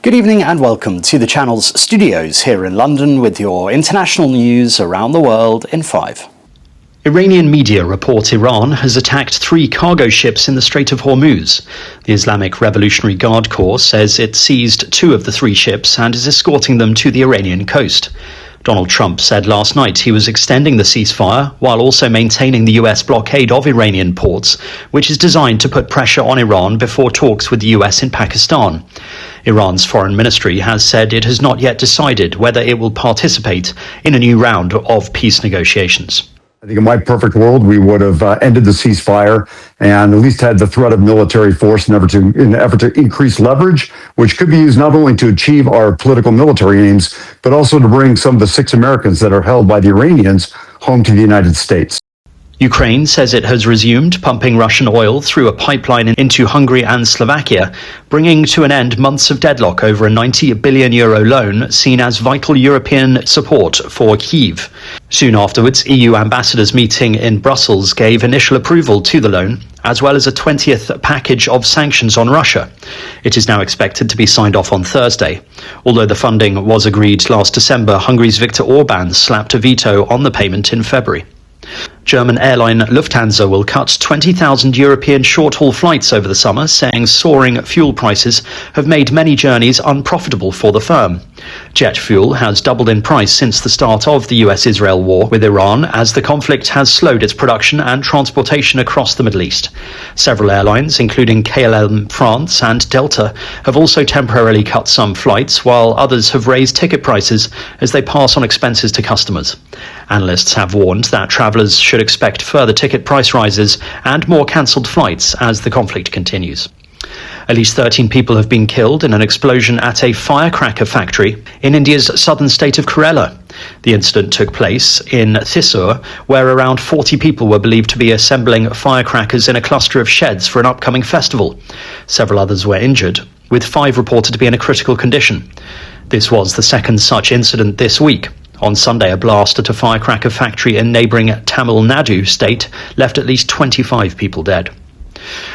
Good evening and welcome to the channel's studios here in London with your international news around the world in 5. Iranian media report Iran has attacked 3 cargo ships in the Strait of Hormuz. The Islamic Revolutionary Guard Corps says it seized 2 of the 3 ships and is escorting them to the Iranian coast. Donald Trump said last night he was extending the ceasefire while also maintaining the US blockade of Iranian ports, which is designed to put pressure on Iran before talks with the US in Pakistan. Iran's foreign ministry has said it has not yet decided whether it will participate in a new round of peace negotiations. I think in my perfect world, we would have ended the ceasefire and at least had the threat of military force in an effort to increase leverage, which could be used not only to achieve our political military aims, but also to bring some of the 6 Americans that are held by the Iranians home to the United States. Ukraine says it has resumed pumping Russian oil through a pipeline into Hungary and Slovakia, bringing to an end months of deadlock over a €90 billion loan seen as vital European support for Kyiv. Soon afterwards, EU ambassadors meeting in Brussels gave initial approval to the loan, as well as a 20th package of sanctions on Russia. It is now expected to be signed off on Thursday. Although the funding was agreed last December, Hungary's Viktor Orbán slapped a veto on the payment in February. German airline Lufthansa will cut 20,000 European short-haul flights over the summer, saying soaring fuel prices have made many journeys unprofitable for the firm. Jet fuel has doubled in price since the start of the US-Israel war with Iran, as the conflict has slowed its production and transportation across the Middle East. Several airlines, including KLM France and Delta, have also temporarily cut some flights, while others have raised ticket prices as they pass on expenses to customers. Analysts have warned that travelers should expect further ticket price rises and more cancelled flights as the conflict continues. At least 13 people have been killed in an explosion at a firecracker factory in India's southern state of Kerala. The incident took place in Thrissur, where around 40 people were believed to be assembling firecrackers in a cluster of sheds for an upcoming festival. Several others were injured, with 5 reported to be in a critical condition. This was the second such incident this week. On Sunday, a blast at a firecracker factory in neighbouring Tamil Nadu state left at least 25 people dead.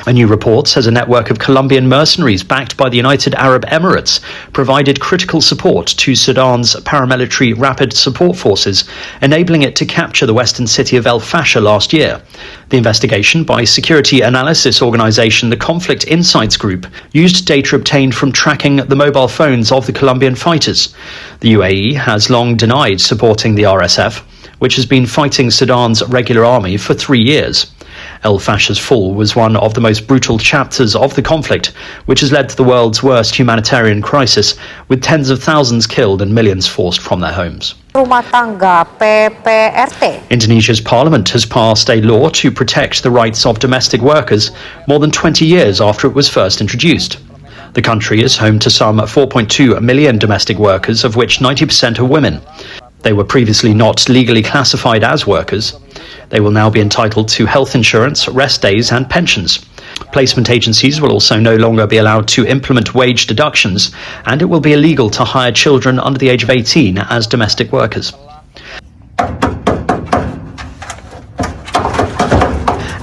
A new report says a network of Colombian mercenaries backed by the United Arab Emirates provided critical support to Sudan's paramilitary Rapid Support Forces, enabling it to capture the western city of El Fasher last year. The investigation by security analysis organisation the Conflict Insights Group used data obtained from tracking the mobile phones of the Colombian fighters. The UAE has long denied supporting the RSF, which has been fighting Sudan's regular army for 3 years. El Fasher's fall was one of the most brutal chapters of the conflict, which has led to the world's worst humanitarian crisis, with tens of thousands killed and millions forced from their homes. Indonesia's parliament has passed a law to protect the rights of domestic workers more than 20 years after it was first introduced. The country is home to some 4.2 million domestic workers, of which 90% are women. They were previously not legally classified as workers. They will now be entitled to health insurance, rest days and pensions. Placement agencies will also no longer be allowed to implement wage deductions, and it will be illegal to hire children under the age of 18 as domestic workers.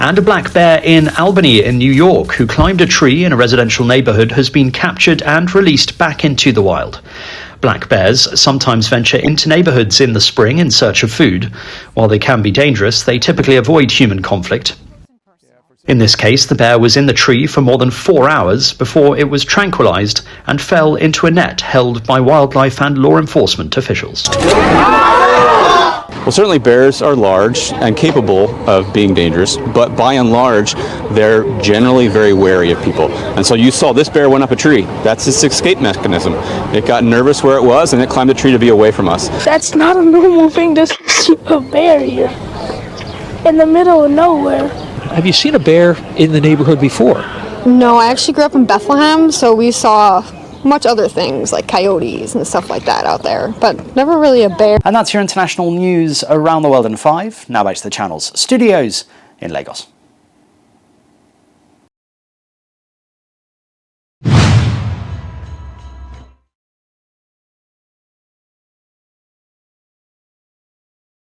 And a black bear in Albany in New York, who climbed a tree in a residential neighbourhood, has been captured and released back into the wild. Black bears sometimes venture into neighbourhoods in the spring in search of food. While they can be dangerous, they typically avoid human conflict. In this case, the bear was in the tree for more than 4 hours before it was tranquilized and fell into a net held by wildlife and law enforcement officials. Well, certainly bears are large and capable of being dangerous, but by and large, they're generally very wary of people. And so you saw this bear went up a tree. That's its escape mechanism. It got nervous where it was, and it climbed a tree to be away from us. That's not a normal thing to see a bear here in the middle of nowhere. Have you seen a bear in the neighborhood before? No, I actually grew up in Bethlehem, so we saw much other things like coyotes and stuff like that out there, but never really a bear. And that's your international news around the world in 5. Now back to the channel's studios in Lagos.